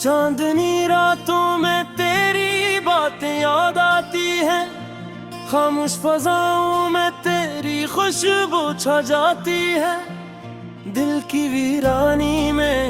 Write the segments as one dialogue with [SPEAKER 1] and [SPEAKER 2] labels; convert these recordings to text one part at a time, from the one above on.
[SPEAKER 1] चांदनी रातों में तेरी बातें याद आती हैं, खामोश फजाओं में तेरी खुशबू छा जाती है। दिल की वीरानी में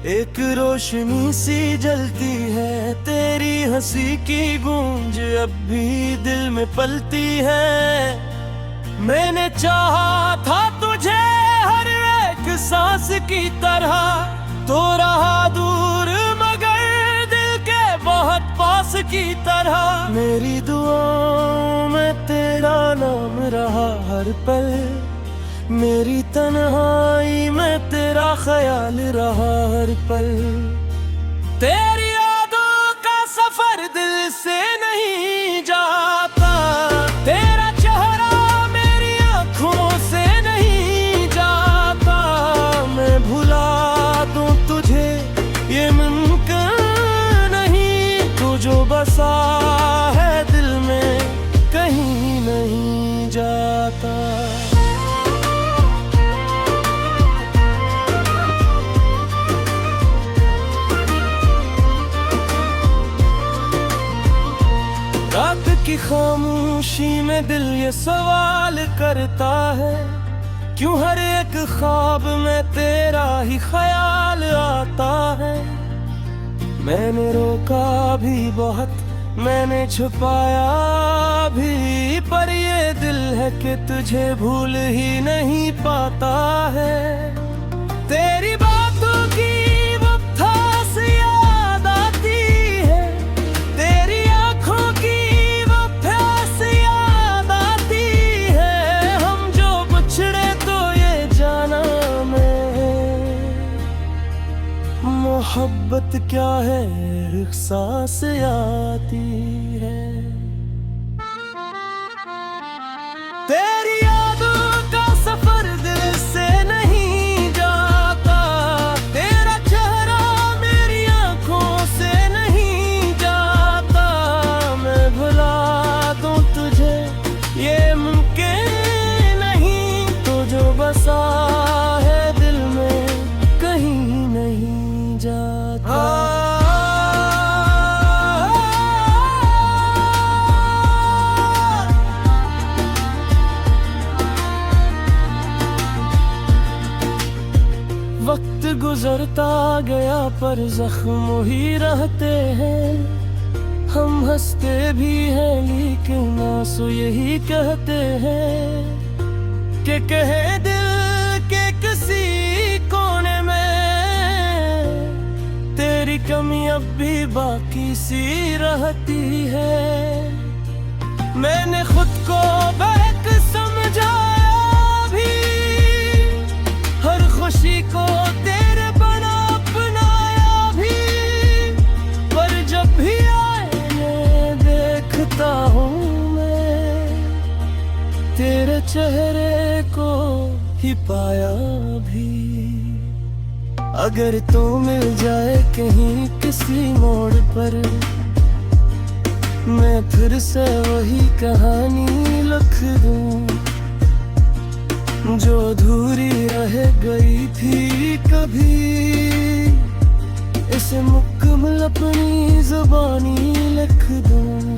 [SPEAKER 1] एक रोशनी सी जलती है, तेरी हंसी की गूंज अब भी दिल में पलती है। मैंने चाहा था तुझे हर एक सांस की तरह, तो रहा दूर मगर दिल के बहुत पास की तरह। मेरी दुआओं में तेरा नाम रहा हर पल, मेरी तन्हाई में तेरा ख्याल रहा हर पल। तेरी यादों का सफर दिल से नहीं जाता, तेरा चेहरा मेरी आंखों से नहीं जाता। मैं भुला दूं तुझे ये मुमकिन नहीं, तू जो बसा है दिल में कहीं नहीं जाता। रात की खामोशी में दिल ये सवाल करता है, क्यों हर एक ख्वाब में तेरा ही ख्याल आता है। मैंने रोका भी बहुत, मैंने छुपाया भी, पर ये दिल है कि तुझे भूल ही नहीं पाता है। तेरी बातों की वो ठास याद आती है, तेरी आंखों की वो प्यास याद आती है। हम जो बिछड़े तो ये जाना मैं, मोहब्बत क्या है एहसास आती है। तेरी यादों का सफर दिल से नहीं जाता, तेरा चेहरा मेरी आंखों से नहीं जाता। मैं भुला दूं तुझे ये मुमकिन नहीं, तो जो बसा है दिल में कहीं नहीं जाता। वक्त गुजरता गया पर जख्म ही रहते हैं, हम हंसते भी हैं लेकिन आंसू यही कहते हैं कि कहे दिल के किसी कोने में तेरी कमी अब भी बाकी सी रहती है। मैंने खुद को बहक समझा भी, हर खुशी को तेरे बना अपनाया भी, पर जब भी आईने देखता हूँ मैं तेरे चेहरे को ही पाया भी। अगर तू मिल जाए कहीं किसी मोड़ पर, मैं फिर से वही कहानी लिख दूँ जो अधूरी रह गई थी कभी। इसे मुकम्मल अपनी जुबानी लिख दूं,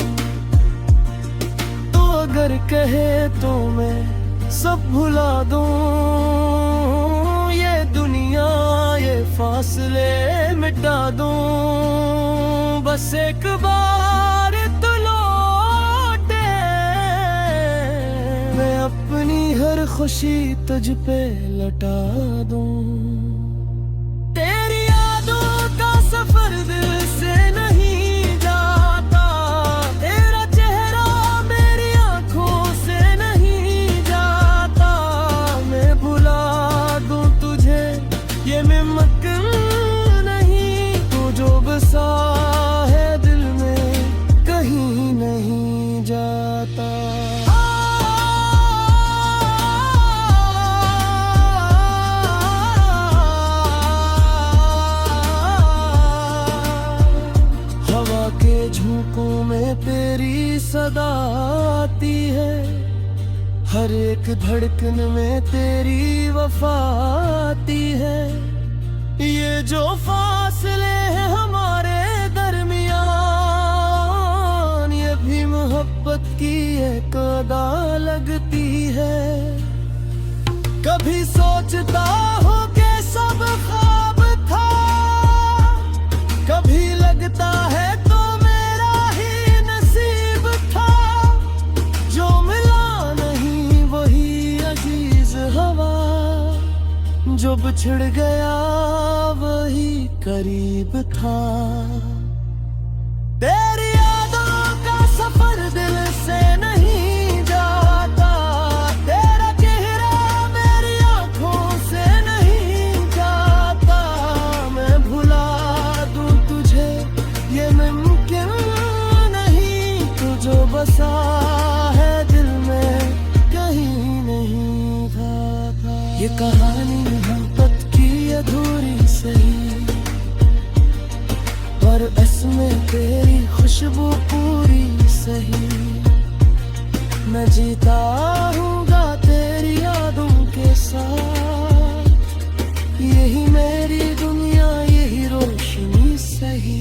[SPEAKER 1] तो अगर कहे तो मैं सब भुला दूं। ये दुनिया ये फासले मिटा दूं, बस एक बार तो लौटे मैं अपनी हर खुशी तुझ पे लौटा दूं। तेरी यादों का सफर दिल से नहीं जाता, तेरा चेहरा मेरी आंखों से नहीं जाता। मैं भुला दूं तुझे ये मुमकिन नहीं, तू जो बसा है दिल में कहीं नहीं जाता। झोंकों में तेरी सदा आती है, हर एक धड़कन में तेरी वफा आती है। ये जो फासले हैं हम की एक अदा लगती है। कभी सोचता हूँ कि सब ख्वाब था, कभी लगता है तो मेरा ही नसीब था। जो मिला नहीं वही अजीज हवा, जो बिछड़ गया वही करीब था। तेरी यादों का सफर दिल से नहीं जाता, तेरा चेहरा मेरी आंखों से नहीं जाता। मैं भुला दूं तुझे ये मुमकिन नहीं, तू जो बसा है दिल में कहीं नहीं था। ये कहानी मोहब्बत की अधूरी सही, पर इसमें तेरी खुशबू पूरी सही। मैं जीता हूँगा तेरी यादों के साथ, यही मेरी दुनिया यही रोशनी सही।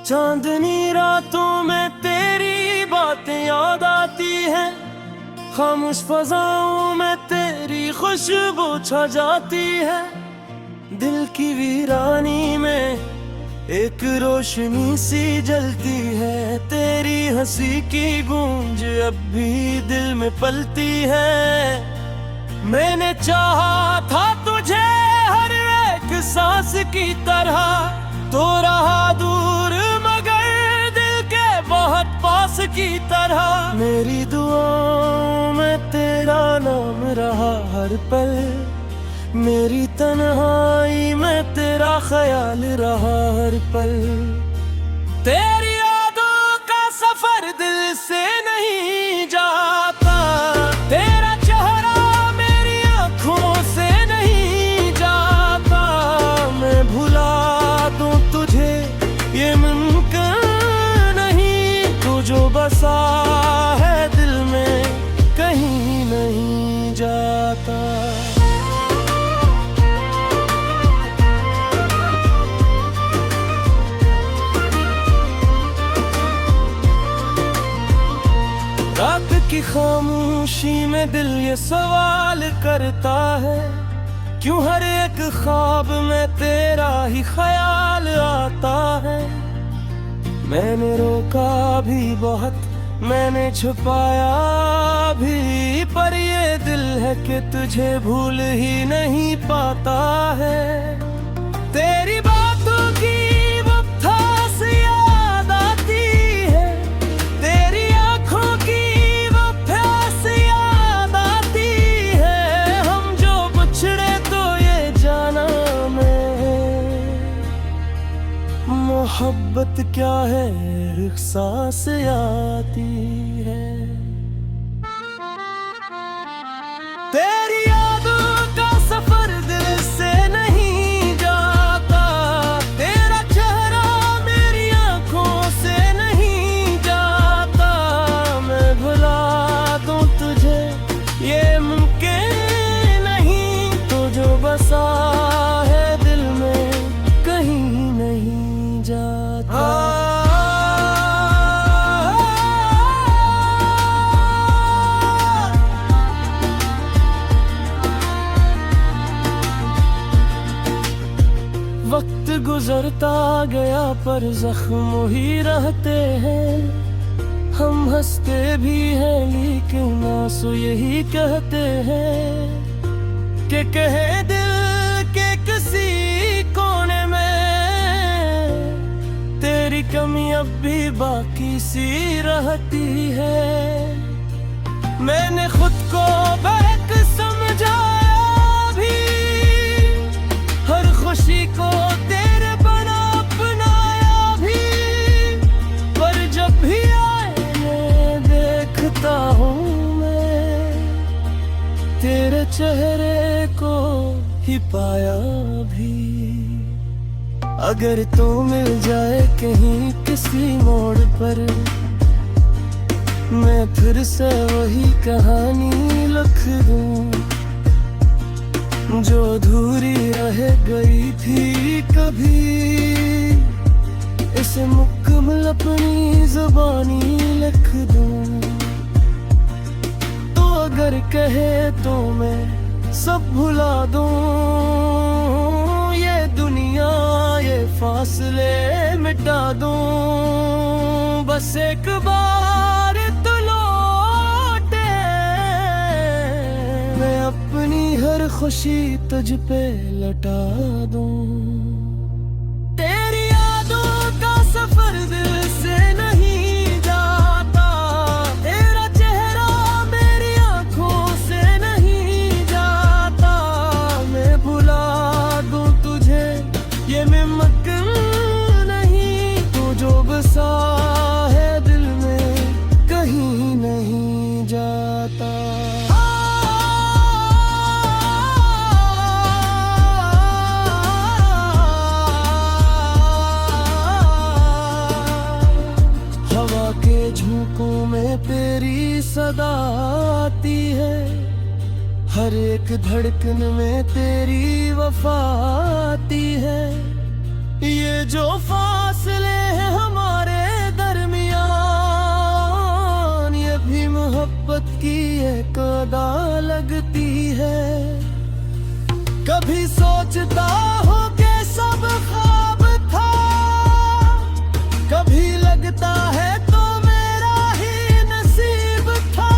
[SPEAKER 1] चांदनी रातों में तेरी बातें याद आती हैं, खामोश फजाओं में तेरी खुशबू छा जाती है। दिल की वीरानी में एक रोशनी सी जलती है, तेरी हंसी की गूंज अब भी दिल में पलती है। मैंने चाहा था तुझे हर एक सांस की तरह, तो रहा दूर मगर दिल के बहुत पास की तरह। मेरी दुआओं में तेरा नाम रहा हर पल, मेरी तन्हाई में तेरा ख्याल रहा हर पल। तेरी यादों का सफर दिल से नहीं जाता, तेरा चेहरा मेरी आंखों से नहीं जाता। मैं भुला तुझे ये मुमकिन नहीं, तू जो बसा है दिल में कहीं नहीं जाता। रात की खामोशी में दिल ये सवाल करता है, क्यों हर एक ख्वाब में तेरा ही ख्याल आता है। मैंने रोका भी बहुत, मैंने छुपाया भी, पर ये दिल है कि तुझे भूल ही नहीं पाता है। तेरी बातों की वफ़ास याद आती है, तेरी आंखों की वफ़ास याद आती है। हम जो बिछड़े तो ये जाना मैं, मोहब्बत क्या है एहसास आती है। तेरी यादों का सफर दिल से नहीं जाता, तेरा चेहरा मेरी आंखों से नहीं जाता। मैं भुला दूं तुझे ये मुमकिन नहीं, तो जो बसा है दिल में कहीं नहीं जाता। वक्त गुजरता गया पर जख्म ही रहते हैं, हम हंसते भी हैं लेकिन आंसू यही कहते हैं कि कहे दिल के किसी कोने में तेरी कमी अब भी बाकी सी रहती है। मैंने खुद को बहक समझाया भी, हर खुशी को तेरे बना अपनाया भी, पर जब भी आईने देखता हूँ मैं तेरे चेहरे को ही पाया भी। अगर तो मिल जाए कहीं किसी मोड़ पर, मैं फिर से वही कहानी लिख दूं जो अधूरी रह गई थी कभी। इसे मुकम्मल अपनी ज़ुबानी लिख दूं। तो अगर कहे तो मैं सब भुला दूं, ये दुनिया ये फासले मिटा दूं। बस एक बार तो लौटे, मैं अपनी हर खुशी तुझ पे लौटा दूं। तेरी यादों का सफर दिल से नहीं जाता, तेरा चेहरा मेरी आंखों से नहीं जाता। मैं भुला दूं तुझे ये मुमकिन नहीं, तू जो बसा है दिल में कहीं नहीं जाता। हवा के झोंकों में तेरी सदा आती है, हर एक धड़कन में तेरी वफा आती है। ये जो फासले हैं हमारे दरमियान, ये भी मोहब्बत की एक अदा लगती है। कभी सोचता हूँ कि सब ख्वाब था, कभी लगता है तो मेरा ही नसीब था।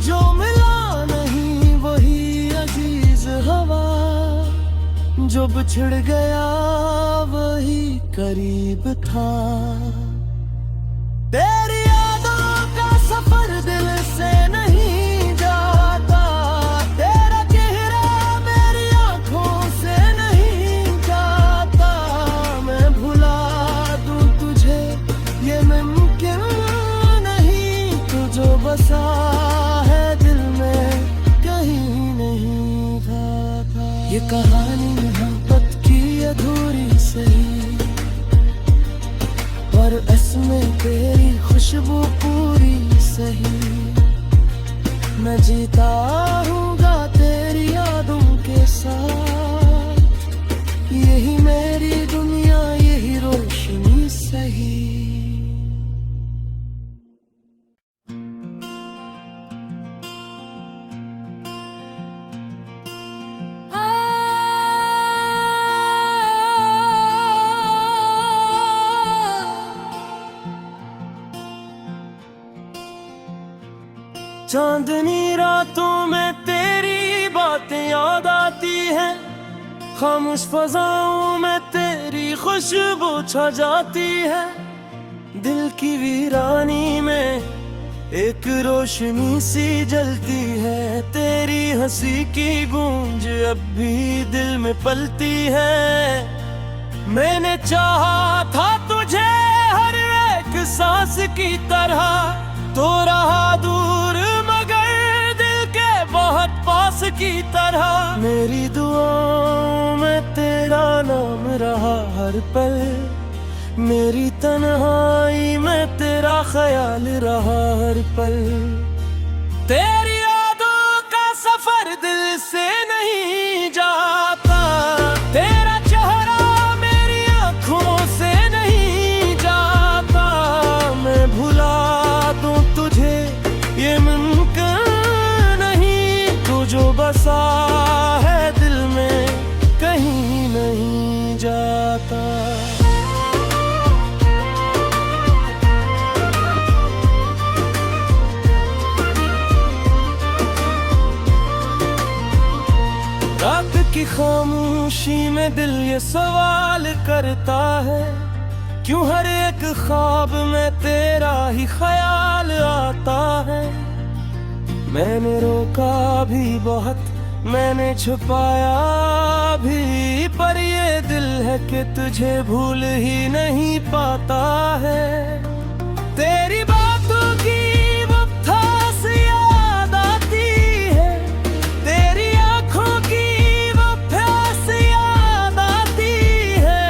[SPEAKER 1] जो मिला नहीं वही अजीज हवा, जो बिछड़ गया वही करीब था। तेरी यादों का सफर दिल से नहीं जाता, तेरा चेहरा मेरी आंखों से नहीं जाता। मैं भुला दूं तुझे ये मुमकिन नहीं, तू जो बसा है दिल में कहीं नहीं था। ये कहानी मोहब्बत की अधूरी सही, पर इसमें तेरी खुशबू पूरी सही। मैं जीता हूँगा तेरी यादों के साथ, यही मेरी दुनिया यही रोशनी सही। चांदनी रातों में तेरी बातें याद आती हैं, खामोश फज़ाओं में तेरी खुशबू छा जाती है। दिल की वीरानी में एक रोशनी सी जलती है, तेरी हंसी की गूंज अब भी दिल में पलती है। मैंने चाहा था तुझे हर एक सांस की तरह, तो रहा दूर मगर दिल के बहुत पास की तरह। मेरी दुआओं में तेरा नाम रहा हर पल, मेरी तन्हाई में तेरा ख्याल रहा हर पल। तेरी यादों का सफर दिल से नहीं जाता, तेरा चेहरा मेरी आंखों से नहीं जाता। मैं भुला दूं तुझे ये मुमकिन नहीं, तू जो बसा है दिल में कहीं नहीं जाता। रात की खामोशी में दिल ये सवाल करता है, क्यों हर एक ख्वाब में तेरा ही ख्याल आता है। मैंने रोका भी बहुत, मैंने छुपाया भी, पर ये दिल है कि तुझे भूल ही नहीं पाता है। तेरी बातों की वो खास याद आती है, तेरी आंखों की वो प्यास याद आती है।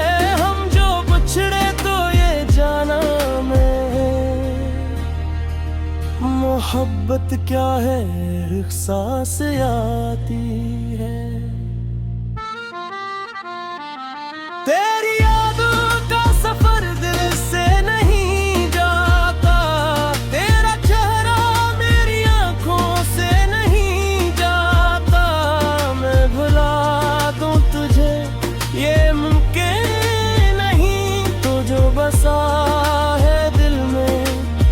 [SPEAKER 1] मोहब्बत क्या है एहसास आती है। तेरी यादों का सफर दिल से नहीं जाता, तेरा चेहरा मेरी आंखों से नहीं जाता। मैं भुला दूं तुझे ये मुमकिन नहीं, तो जो बसा है दिल में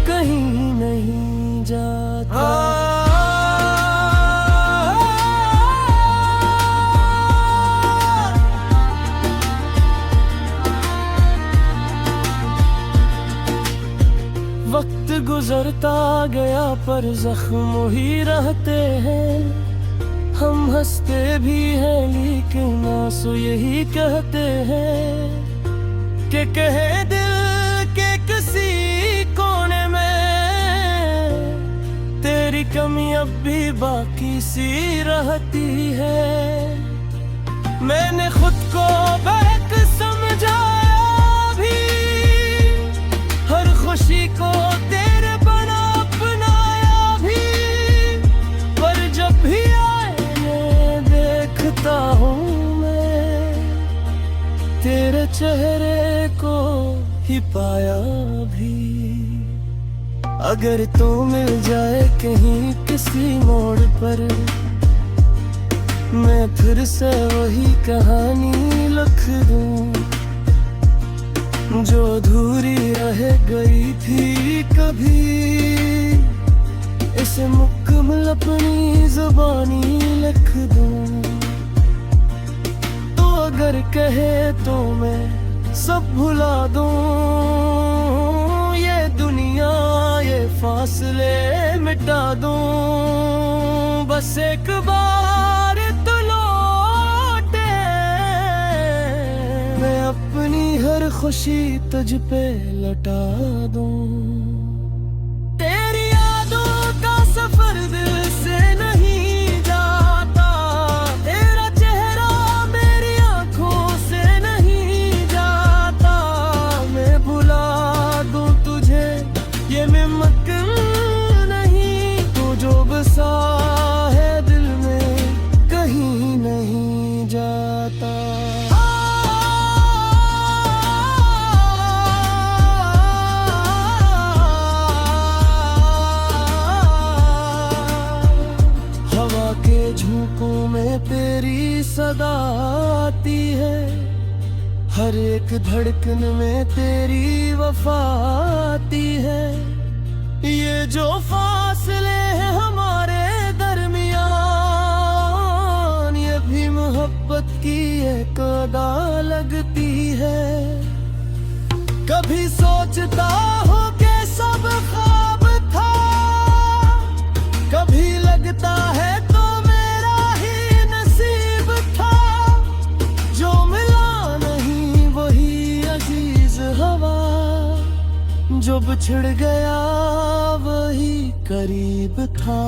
[SPEAKER 1] कहीं नहीं जाता। वक्त गुजरता गया पर जख्म ही रहते हैं। हम हंसते भी हैं लेकिन आंसू यही कहते हैं कि कहे दिल के किसी कोने में तेरी कमी अब भी बाकी सी रहती है। मैंने खुद को बहक समझाया भी, हर खुशी को तेरे बना अपनाया भी, पर जब भी आईने देखता हूँ मैं तेरे चेहरे को ही पाया भी। अगर तू मिल जाए कहीं किसी मोड़ पर, मैं फिर से वही कहानी लिख दूँ जो अधूरी रह गई थी कभी। इसे मुकम्मल अपनी ज़ुबानी लिख दूँ। तो अगर कहे तो मैं सब भुला दूँ, ये दुनिया ये फासले मिटा दूँ। बस एक बार तो लौटे, मैं अपनी हर खुशी तुझ पे लौटा दूँ। तेरी यादों का सफर दिल से नहीं जाता, तेरा चेहरा मेरी आंखों से नहीं जाता। मैं भुला दूँ तुझे ये मुमकिन नहीं, तो जो बसा है दिल में कहीं नहीं जाता। हवा के झोंकों में तेरी सदा आती है, हर एक धड़कन में तेरी वफा आती है। ये जो फासले हैं हमारे दरमियान, ये भी मोहब्बत की एक अदा लगती है। कभी सोचता हूँ कि सब ख्वाब था, कभी लगता है तो मेरा ही नसीब था। जो मिला नहीं वही अजीज हवा, जो बिछड़ गया वही करीब था।